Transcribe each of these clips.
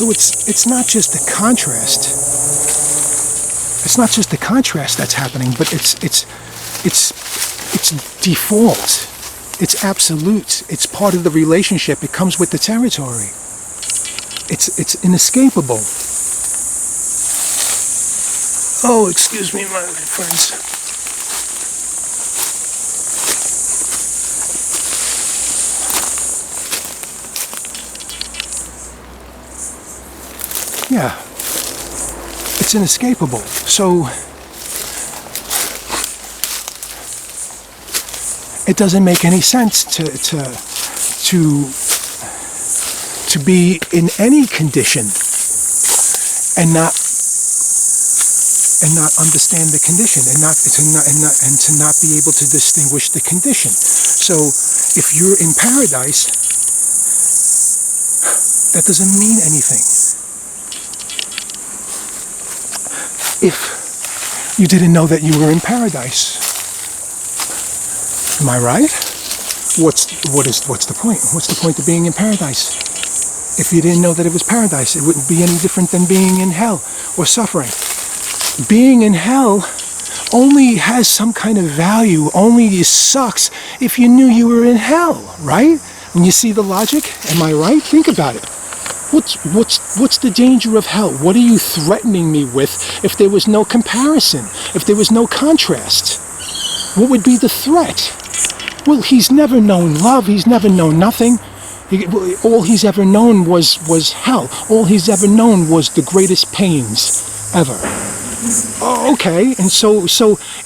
So it's not just the contrast. It's not just the contrast that's happening, but it's default. It's absolute. It's part of the relationship. It comes with the territory. It's inescapable. Oh, excuse me, my friends. Yeah, it's inescapable. So it doesn't make any sense to be in any condition and not understand the condition, and to not be able to distinguish the condition. So if you're in paradise, that doesn't mean anything. If you didn't know that you were in paradise, am I right? What's the point? What's the point of being in paradise? If you didn't know that it was paradise, it wouldn't be any different than being in hell or suffering. Being in hell only has some kind of value, only sucks if you knew you were in hell, right? When you see the logic, am I right? Think about it. What's the danger of hell? What are you threatening me with if there was no comparison, if there was no contrast? What would be the threat? Well, he's never known love, he's never known nothing. All he's ever known was hell. All he's ever known was the greatest pains ever. Oh, okay, and so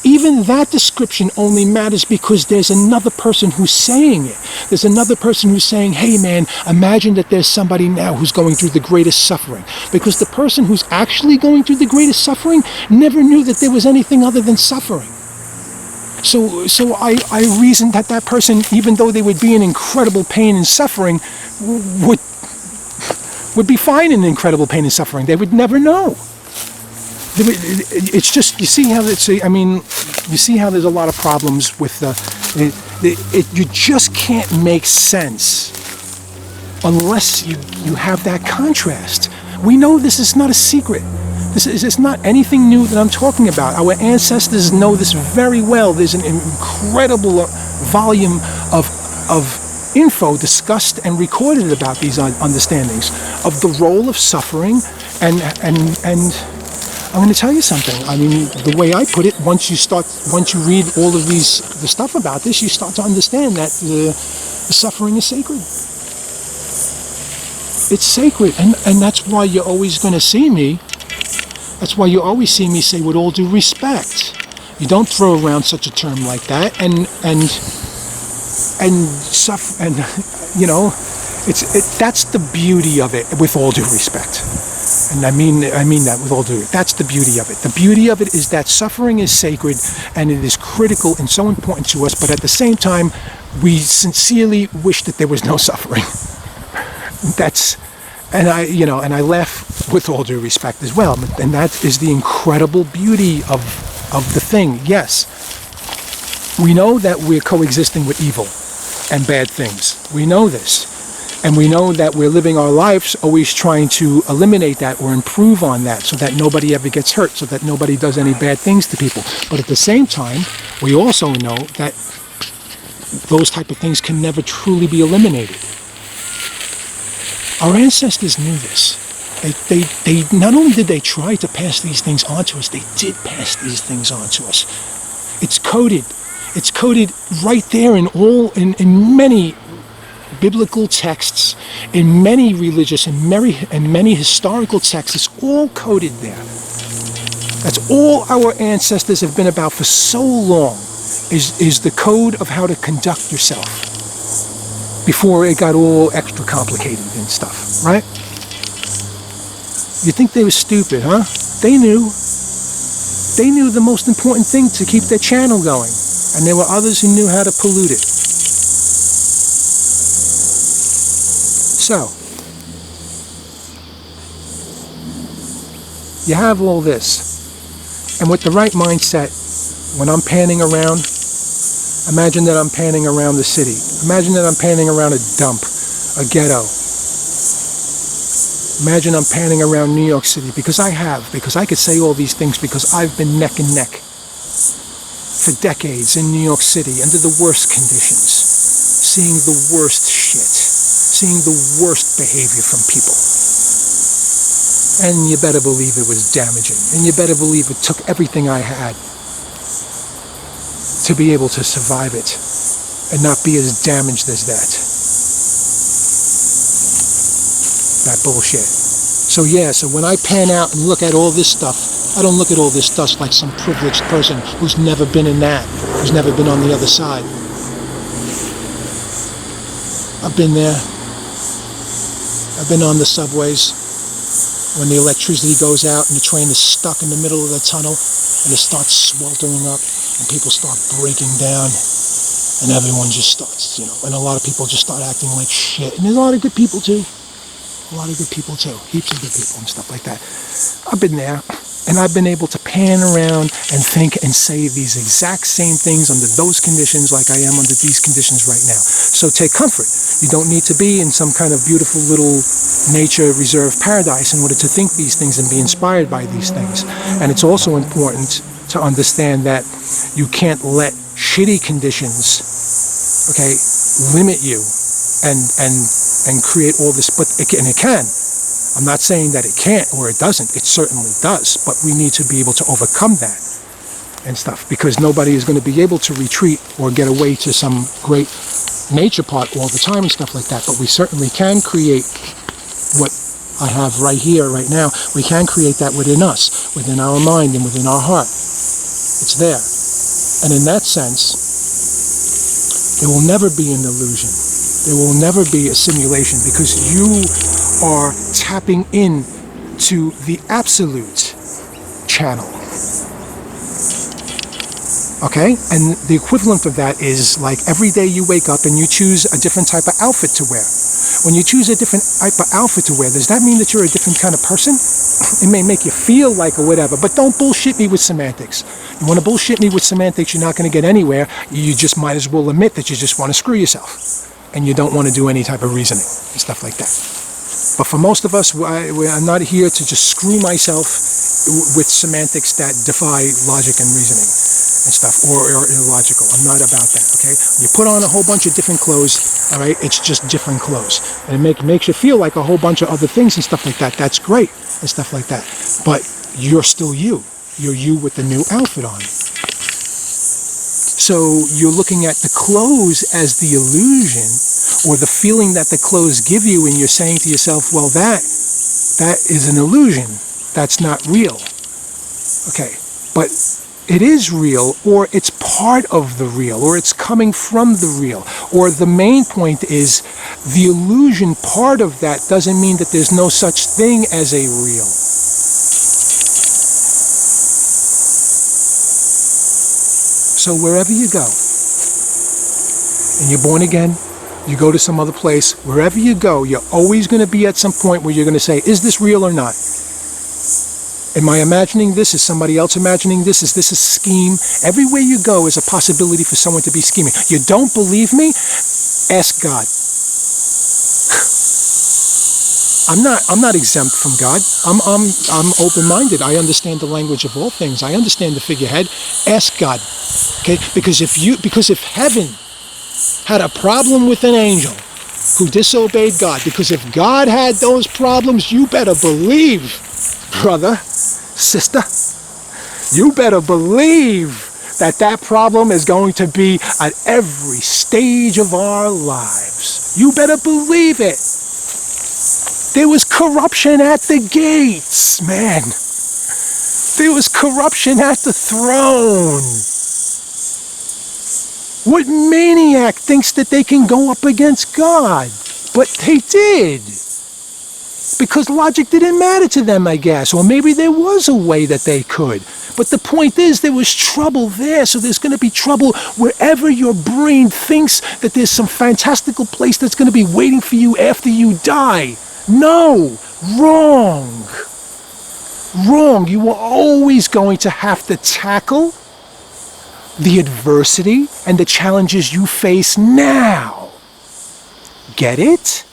even that description only matters because there's another person who's saying it. There's another person who's saying, hey man, imagine that there's somebody now who's going through the greatest suffering. Because the person who's actually going through the greatest suffering never knew that there was anything other than suffering. So I reasoned that person, even though they would be in incredible pain and suffering, would be fine in incredible pain and suffering. They would never know. It's just, you see how you see how there's a lot of problems with you just can't make sense unless you have that contrast. We know this is not a secret. It's not anything new that I'm talking about. Our ancestors know this very well. There's an incredible volume of info discussed and recorded about these understandings of the role of suffering and I'm going to tell you something. I mean, the way I put it, once you read all of the stuff about this, you start to understand that the suffering is sacred. It's sacred, and that's why you're always going to see me. That's why you always see me say, with all due respect. You don't throw around such a term like that, and suffer, and you know, that's the beauty of it. With all due respect. And I mean that with all due. That's the beauty of it. The beauty of it is that suffering is sacred and it is critical and so important to us, but at the same time, we sincerely wish that there was no suffering. And I laugh with all due respect as well. And that is the incredible beauty of the thing. Yes, we know that we're coexisting with evil and bad things. We know this. And we know that we're living our lives always trying to eliminate that or improve on that so that nobody ever gets hurt, so that nobody does any bad things to people. But at the same time, we also know that those type of things can never truly be eliminated. Our ancestors knew this. They not only did they try to pass these things on to us, they did pass these things on to us. It's coded. It's coded right there in many biblical texts, in many religious and many historical texts. It's all coded there. That's all our ancestors have been about for so long, is the code of how to conduct yourself before it got all extra complicated and stuff, right? You think they were stupid, huh? They knew. They knew the most important thing to keep their channel going, and there were others who knew how to pollute it. So, you have all this, and with the right mindset, when I'm panning around, imagine that I'm panning around the city. Imagine that I'm panning around a dump, a ghetto. Imagine I'm panning around New York City, because I could say all these things because I've been neck and neck for decades in New York City under the worst conditions, seeing the worst shit, seeing the worst behavior from people. And you better believe it was damaging, and you better believe it took everything I had to be able to survive it and not be as damaged as that. That bullshit. So when I pan out and look at all this stuff, I don't look at all this stuff like some privileged person who's never been in that, who's never been on the other side. I've been there. I've been on the subways when the electricity goes out and the train is stuck in the middle of the tunnel and it starts sweltering up and people start breaking down and everyone just starts, and a lot of people just start acting like shit. And there's a lot of good people too. Heaps of good people and stuff like that. I've been there, and I've been able to pan around and think and say these exact same things under those conditions like I am under these conditions right now. So take comfort. You don't need to be in some kind of beautiful little nature reserve paradise in order to think these things and be inspired by these things. And it's also important to understand that you can't let shitty conditions, limit you and create all this, but it can. I'm not saying that it can't or it doesn't. It certainly does, but we need to be able to overcome that and stuff, because nobody is going to be able to retreat or get away to some great nature part all the time and stuff like that. But we certainly can create what I have right here, right now. We can create that within us, within our mind and within our heart. It's there. And in that sense, there will never be an illusion. There will never be a simulation, because you are tapping in to the absolute channel. Okay? And the equivalent of that is like every day you wake up and you choose a different type of outfit to wear. When you choose a different type of outfit to wear, does that mean that you're a different kind of person? It may make you feel like or whatever, but don't bullshit me with semantics. You want to bullshit me with semantics, you're not going to get anywhere. You just might as well admit that you just want to screw yourself. And you don't want to do any type of reasoning and stuff like that. But for most of us, I'm not here to just screw myself with semantics that defy logic and reasoning and stuff, or illogical. I'm not about that, okay? When you put on a whole bunch of different clothes, all right, it's just different clothes. And it makes you feel like a whole bunch of other things and stuff like that. That's great and stuff like that. But you're still you. You're you with the new outfit on. So you're looking at the clothes as the illusion, or the feeling that the clothes give you, and you're saying to yourself, well, that is an illusion. That's not real. Okay, but it is real, or it's part of the real, or it's coming from the real. Or the main point is the illusion part of that doesn't mean that there's no such thing as a real. So wherever you go, and you're born again, you go to some other place, wherever you go, you're always going to be at some point where you're going to say, is this real or not? Am I imagining this? Is somebody else imagining this? Is this a scheme? Everywhere you go is a possibility for someone to be scheming. You don't believe me? Ask God. I'm not exempt from God. I'm open-minded. I understand the language of all things. I understand the figurehead. Ask God. Okay? Because if heaven had a problem with an angel who disobeyed God, because if God had those problems, you better believe, brother, sister, you better believe that problem is going to be at every stage of our lives. You better believe it. There was corruption at the gates, man. There was corruption at the throne. What maniac thinks that they can go up against God? But they did. Because logic didn't matter to them, I guess. Or maybe there was a way that they could. But the point is, there was trouble there, so there's going to be trouble wherever your brain thinks that there's some fantastical place that's going to be waiting for you after you die. No, wrong. Wrong. You are always going to have to tackle the adversity and the challenges you face now. Get it?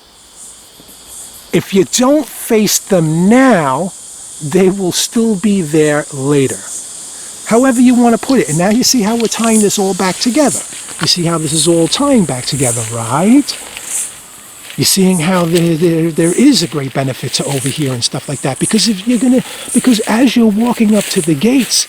If you don't face them now, they will still be there later. However you want to put it. And now you see how we're tying this all back together. You see how this is all tying back together, right? You're seeing how there is a great benefit to over here and stuff like that. Because because as you're walking up to the gates,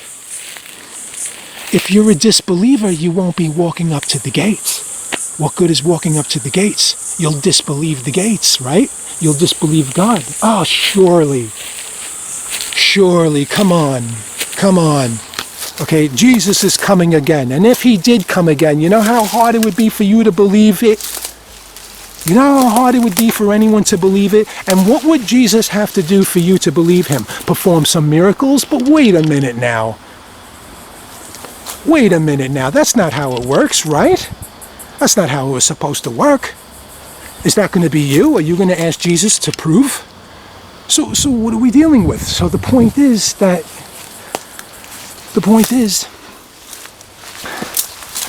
if you're a disbeliever, you won't be walking up to the gates. What good is walking up to the gates? You'll disbelieve the gates, right? You'll disbelieve God. Oh, surely, come on. Okay, Jesus is coming again. And if he did come again, you know how hard it would be for you to believe it? You know how hard it would be for anyone to believe it? And what would Jesus have to do for you to believe him? Perform some miracles? But wait a minute now. That's not how it works, right? That's not how it was supposed to work. Is that going to be you? Are you going to ask Jesus to prove? So what are we dealing with? So the point is,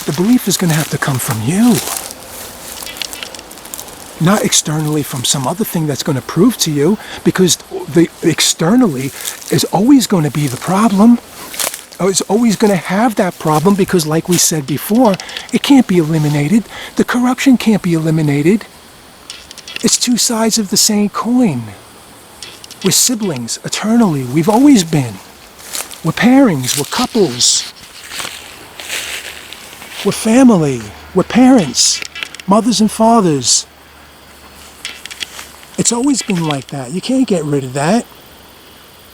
the belief is going to have to come from you. Not externally from some other thing that's going to prove to you, because the externally is always going to be the problem. It's always going to have that problem because, like we said before, it can't be eliminated. The corruption can't be eliminated. It's two sides of the same coin. We're siblings eternally. We've always been. We're pairings. We're couples. We're family. We're parents. Mothers and fathers. It's always been like that. You can't get rid of that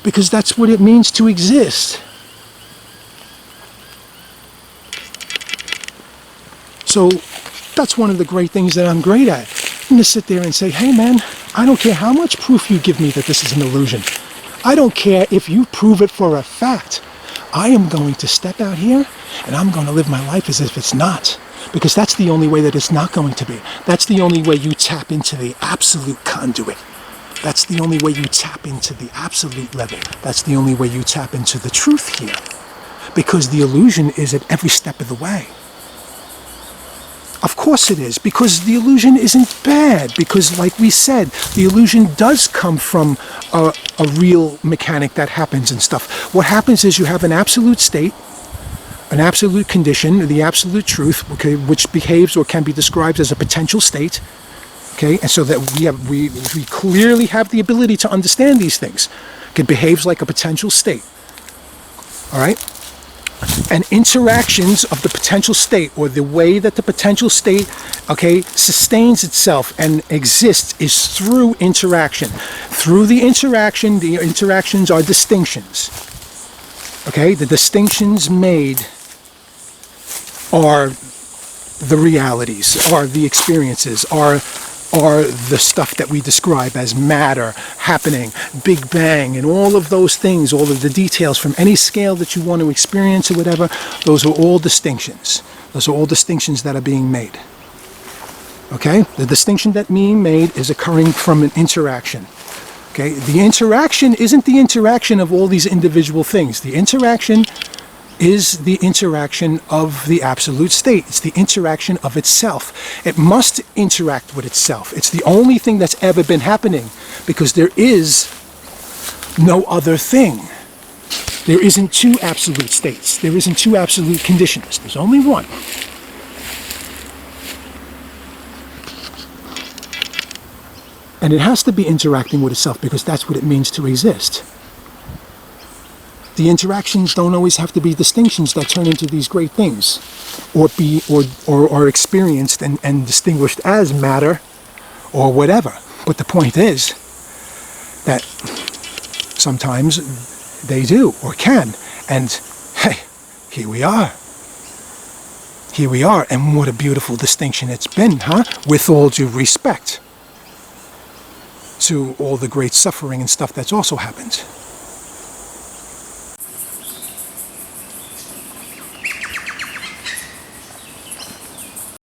because that's what it means to exist. So that's one of the great things that I'm great at. I'm going to sit there and say, hey man, I don't care how much proof you give me that this is an illusion. I don't care if you prove it for a fact. I am going to step out here and I'm going to live my life as if it's not. Because that's the only way that it's not going to be. That's the only way you tap into the absolute conduit. That's the only way you tap into the absolute level. That's the only way you tap into the truth here. Because the illusion is at every step of the way. Of course it is, because the illusion isn't bad, because like we said, the illusion does come from a real mechanic that happens and stuff. What happens is you have an absolute state, an absolute condition, the absolute truth, okay, which behaves or can be described as a potential state, okay, and so that we clearly have the ability to understand these things. It behaves like a potential state, all right? And interactions of the potential state, or the way that the potential state, okay, sustains itself and exists, is through interaction. Through the interactions are distinctions. Okay, the distinctions made are the realities, are the experiences, are the stuff that we describe as matter, happening, Big Bang, and all of those things, all of the details from any scale that you want to experience or whatever, those are all distinctions. Those are all distinctions that are being made. Okay? The distinction that being made is occurring from an interaction. Okay? The interaction isn't the interaction of all these individual things. The interaction is the interaction of the absolute state. It's the interaction of itself. It must interact with itself. It's the only thing that's ever been happening, because there is no other thing. There isn't two absolute states. There isn't two absolute conditions. There's only one. And it has to be interacting with itself, because that's what it means to exist. The interactions don't always have to be distinctions that turn into these great things, or are experienced and distinguished as matter or whatever. But the point is that sometimes they do or can. And hey, here we are. Here we are. And what a beautiful distinction it's been, huh? With all due respect to all the great suffering and stuff that's also happened.